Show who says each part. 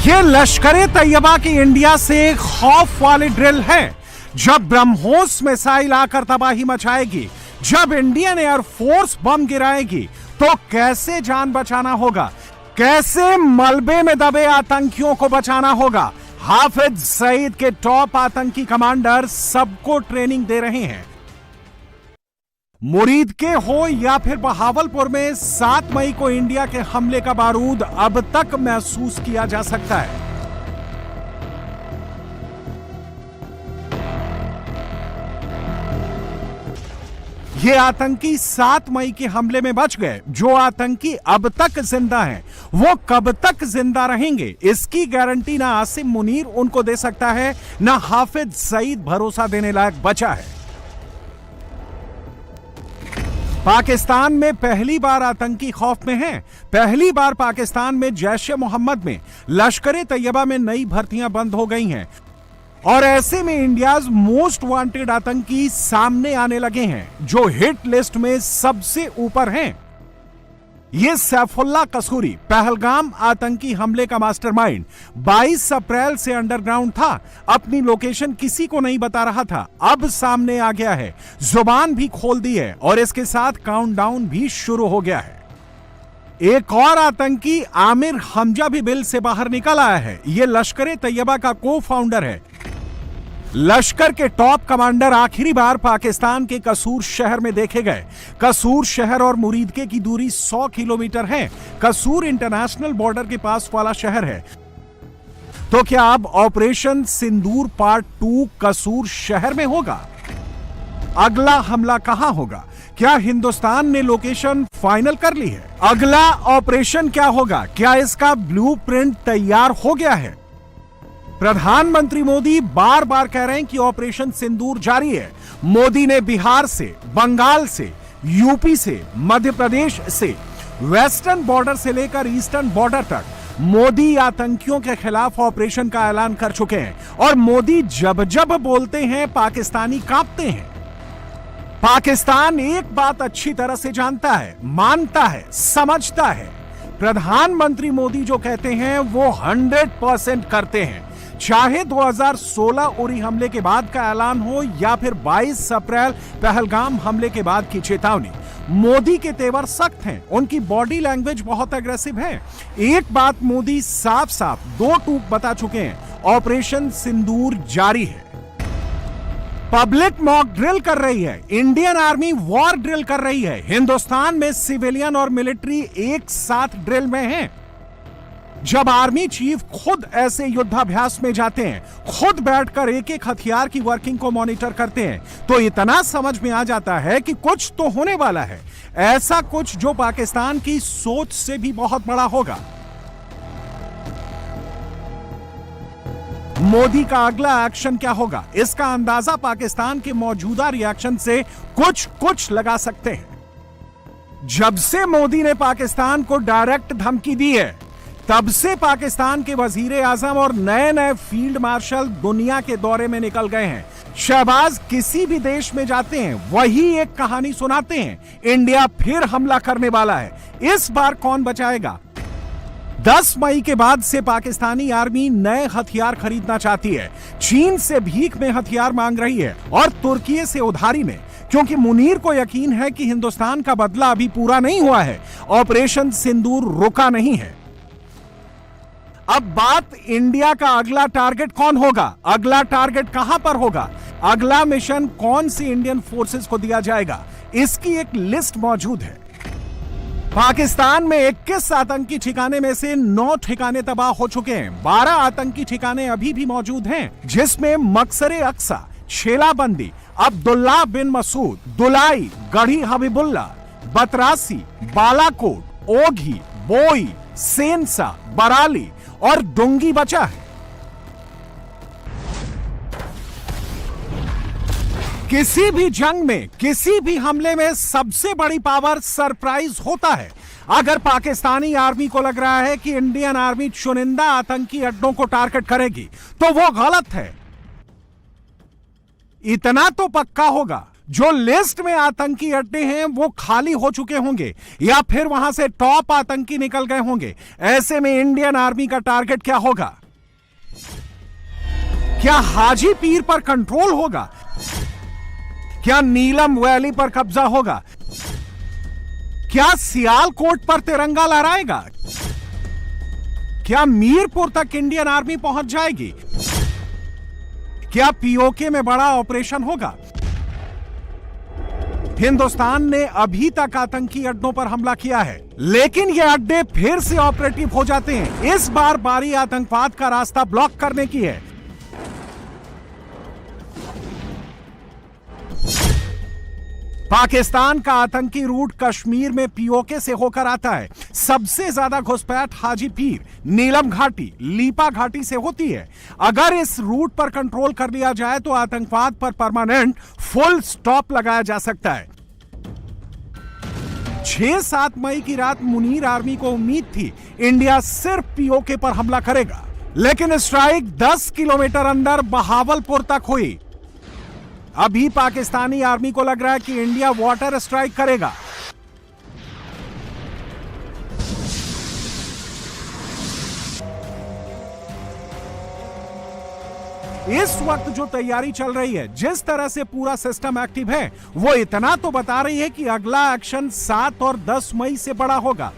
Speaker 1: ये लश्कर तैयबा की इंडिया से खौफ वाली ड्रिल है। जब ब्रह्मोस मिसाइल आकर तबाही मचाएगी, जब इंडियन एयरफोर्स बम गिराएगी, तो कैसे जान बचाना होगा, कैसे मलबे में दबे आतंकियों को बचाना होगा। हाफिज सईद के टॉप आतंकी कमांडर सबको ट्रेनिंग दे रहे हैं। मुरीद के हो या फिर बहावलपुर में 7 मई को इंडिया के हमले का बारूद अब तक महसूस किया जा सकता है। ये आतंकी 7 मई के हमले में बच गए। जो आतंकी अब तक जिंदा हैं, वो कब तक जिंदा रहेंगे, इसकी गारंटी ना आसिम मुनीर उनको दे सकता है, ना हाफिज सईद भरोसा देने लायक बचा है। पाकिस्तान में पहली बार आतंकी खौफ में हैं। पहली बार पाकिस्तान में जैश-ए-मोहम्मद में, लश्कर तैयबा में नई भर्तियां बंद हो गई हैं और ऐसे में इंडियाज मोस्ट वांटेड आतंकी सामने आने लगे हैं, जो हिट लिस्ट में सबसे ऊपर हैं। ये सैफुल्लाह कसूरी, पहलगाम आतंकी हमले का मास्टरमाइंड, 22 अप्रैल से अंडरग्राउंड था। अपनी लोकेशन किसी को नहीं बता रहा था, अब सामने आ गया है, जुबान भी खोल दी है और इसके साथ काउंटडाउन भी शुरू हो गया है। एक और आतंकी आमिर हमजा भी बिल से बाहर निकल आया है। यह लश्कर तैयबा का को फाउंडर है। लश्कर के टॉप कमांडर आखिरी बार पाकिस्तान के कसूर शहर में देखे गए। कसूर शहर और मुरीदके की दूरी 100 किलोमीटर है। कसूर इंटरनेशनल बॉर्डर के पास वाला शहर है। तो क्या अब ऑपरेशन सिंदूर पार्ट 2 कसूर शहर में होगा? अगला हमला कहां होगा? क्या हिंदुस्तान ने लोकेशन फाइनल कर ली है? अगला ऑपरेशन क्या होगा? क्या इसका ब्लूप्रिंट तैयार हो गया है? प्रधानमंत्री मोदी बार बार कह रहे हैं कि ऑपरेशन सिंदूर जारी है। मोदी ने बिहार से, बंगाल से, यूपी से, मध्य प्रदेश से, वेस्टर्न बॉर्डर से लेकर ईस्टर्न बॉर्डर तक मोदी आतंकियों के खिलाफ ऑपरेशन का ऐलान कर चुके हैं। और मोदी जब जब बोलते हैं, पाकिस्तानी कांपते हैं। पाकिस्तान एक बात अच्छी तरह से जानता है, मानता है, समझता है। प्रधानमंत्री मोदी जो कहते हैं वो 100% करते हैं। चाहे 2016 उरी हमले के बाद का ऐलान हो या फिर 22 अप्रैल पहलगाम हमले के बाद की चेतावनी, मोदी के तेवर सख्त हैं। उनकी बॉडी लैंग्वेज बहुत एग्रेसिव है। एक बात मोदी साफ साफ 2 टूक बता चुके हैं, ऑपरेशन सिंदूर जारी है। पब्लिक मॉक ड्रिल कर रही है, इंडियन आर्मी वॉर ड्रिल कर रही है। हिंदुस्तान में सिविलियन और मिलिट्री एक साथ ड्रिल में हैं। जब आर्मी चीफ खुद ऐसे युद्धाभ्यास में जाते हैं, खुद बैठकर एक एक हथियार की वर्किंग को मॉनिटर करते हैं, तो इतना समझ में आ जाता है कि कुछ तो होने वाला है। ऐसा कुछ जो पाकिस्तान की सोच से भी बहुत बड़ा होगा। मोदी का अगला एक्शन क्या होगा, इसका अंदाजा पाकिस्तान के मौजूदा रिएक्शन से कुछ लगा सकते हैं। जब से मोदी ने पाकिस्तान को डायरेक्ट धमकी दी है, तब से पाकिस्तान के वजीर आजम और नए नए फील्ड मार्शल दुनिया के दौरे में निकल गए हैं। शहबाज किसी भी देश में जाते हैं, वही एक कहानी सुनाते हैं, इंडिया फिर हमला करने वाला है। इस बार कौन बचाएगा? 10 मई के बाद से पाकिस्तानी आर्मी नए हथियार खरीदना चाहती है। चीन से भीख में हथियार मांग रही है और तुर्की से उधारी में, क्योंकि मुनीर को यकीन है कि हिंदुस्तान का बदला अभी पूरा नहीं हुआ है, ऑपरेशन सिंदूर रुका नहीं है। अब बात इंडिया का अगला टारगेट कौन होगा, अगला टारगेट कहां पर होगा, अगला मिशन कौन सी इंडियन फोर्सेस को दिया जाएगा, इसकी एक लिस्ट मौजूद है। पाकिस्तान में 21 आतंकी ठिकाने में से 9 ठिकाने तबाह हो चुके हैं। 12 आतंकी ठिकाने अभी भी मौजूद हैं, जिसमें मकसरे अक्सा, छेलाबंदी, अब्दुल्ला बिन मसूद, दुलाई, गढ़ी हबीबुल्ला, बतरासी, बालाकोट, ओघी, बोई, सेंसा, बराली और डोंगी बचा है। किसी भी जंग में, किसी भी हमले में सबसे बड़ी पावर सरप्राइज होता है। अगर पाकिस्तानी आर्मी को लग रहा है कि इंडियन आर्मी चुनिंदा आतंकी अड्डों को टारगेट करेगी, तो वो गलत है। इतना तो पक्का होगा, जो लिस्ट में आतंकी अड्डे हैं वो खाली हो चुके होंगे या फिर वहां से टॉप आतंकी निकल गए होंगे। ऐसे में इंडियन आर्मी का टारगेट क्या होगा? क्या हाजी पीर पर कंट्रोल होगा? क्या नीलम वैली पर कब्जा होगा? क्या सियालकोट पर तिरंगा लहराएगा? क्या मीरपुर तक इंडियन आर्मी पहुंच जाएगी? क्या पीओके में बड़ा ऑपरेशन होगा? हिंदुस्तान ने अभी तक आतंकी अड्डों पर हमला किया है, लेकिन ये अड्डे फिर से ऑपरेटिव हो जाते हैं। इस बार बारी आतंकवाद का रास्ता ब्लॉक करने की है। पाकिस्तान का आतंकी रूट कश्मीर में पीओके से होकर आता है। सबसे ज्यादा घुसपैठ हाजी पीर, नीलम घाटी, लीपा घाटी से होती है। अगर इस रूट पर कंट्रोल कर लिया जाए तो आतंकवाद पर परमानेंट फुल स्टॉप लगाया जा सकता है। 6-7 मई की रात मुनीर आर्मी को उम्मीद थी इंडिया सिर्फ पीओके पर हमला करेगा, लेकिन स्ट्राइक 10 किलोमीटर अंदर बहावलपुर तक हुई। अभी पाकिस्तानी आर्मी को लग रहा है कि इंडिया वाटर स्ट्राइक करेगा। इस वक्त जो तैयारी चल रही है, जिस तरह से पूरा सिस्टम एक्टिव है, वो इतना तो बता रही है कि अगला एक्शन 7 और 10 मई से बड़ा होगा।